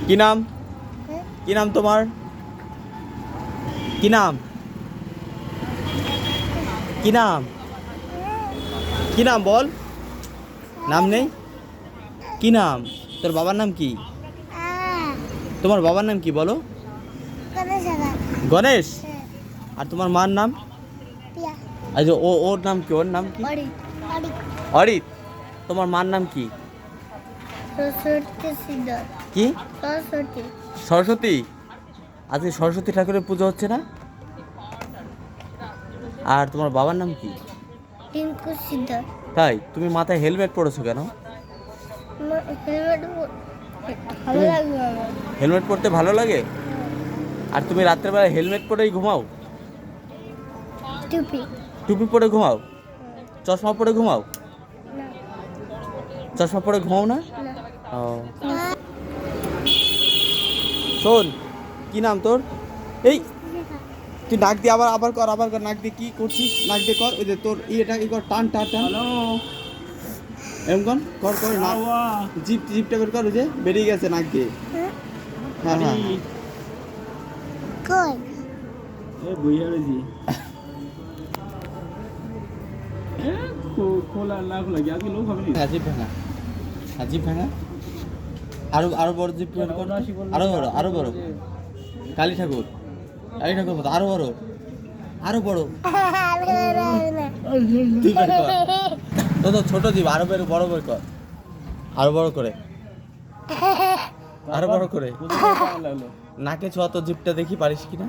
কি নাম? কি নাম তোমার? কি নাম? কি নাম? কি নাম বল? নাম নেই? কি নাম? তোর বাবার নাম কি? তোমার বাবার নাম কি বলো? গণেশ। আর তোমার মার নাম? আচ্ছা ওর নাম কি? ওর নাম কি? অরিত। তোমার মার নাম কি? কি? সরস্বতী। আজকে সরস্বতী ঠাকুরের পুজো হচ্ছে না? আর তোমার বাবার নাম কি? তাই? তুমি মাথায় হেলমেট পরেছো কেন? হেলমেট পরতে ভালো লাগে? আর তুমি রাত্রেবেলা হেলমেট পরেই ঘুমাও? টুপি পরে ঘুমাও? চশমা পরে ঘুমাও? চশমা পরে ঘুমাও না? ও শোন, কি নাম তোর? এই তুই নাক দিয়ে আবার কর নাক দিয়ে কি করছিস? নাক দিয়ে কর, ওই যে তোর ইয়েটা ই কর, টান এরকম কর না, জিপটা বের কর, ওই যে বেরিয়ে গেছে নাক দিয়ে। হ্যাঁ জিপ ভাঙা আরো বড় জিপ বের কর, আরো বড় কালী ঠাকুর মতো আরো বড় তুই বের কর। তো ছোট জিপ আরো বড় বের কর, আরো বড় করে নাকে ছোঁয়া তো জিপটা দেখি পারিস কিনা।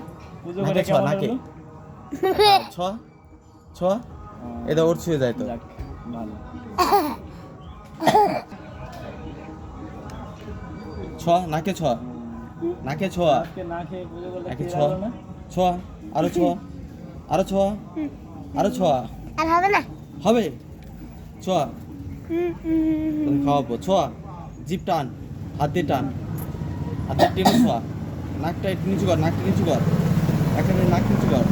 নাকে ছোঁয়া, নাকে ছোঁয়া এটা ওর ছুঁয়ে যায় তো। ছোঁয়া নাকে ছোঁয়া ছোঁয়া আরো ছোঁয়া আর হবে না? হবে ছোঁয়া খাওয়াবো। ছোঁয়া জিপ টান, হাত দিয়ে টান, হাত দিয়ে টেনে ছোঁয়া। নাকটা একটু নিচু কর, এখানে নাক নিচু কর।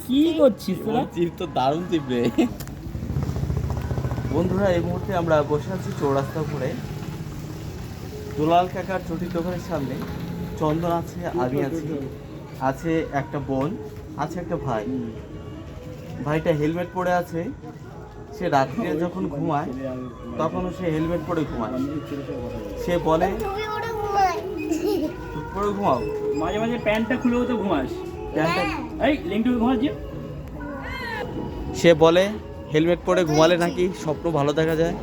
কি করছিস তোরা? চিপ তো দারুণ চিপ রে। বন্ধুরা এই মুহূর্তে আমরা বসে আছি চৌরাস্তা উপরে, দুলাল কাকার চটির দোকানের সামনে। চন্দন আছে, আমি আছি, আছে একটা বোন, আছে একটা ভাই। ভাইটা হেলমেট পরে আছে। সে রাত্রে যখন ঘুমায় তখনও সে হেলমেট পরে ঘুমায়। সে বলে পরে ঘুমাও, মাঝে মাঝে প্যান্টটা খুলেও তো ঘুমাস। এই লিংটু ঘুমাস যে। সে বলে হেলমেট পরে ঘুমালে নাকি স্বপ্ন ভালো দেখা যায়।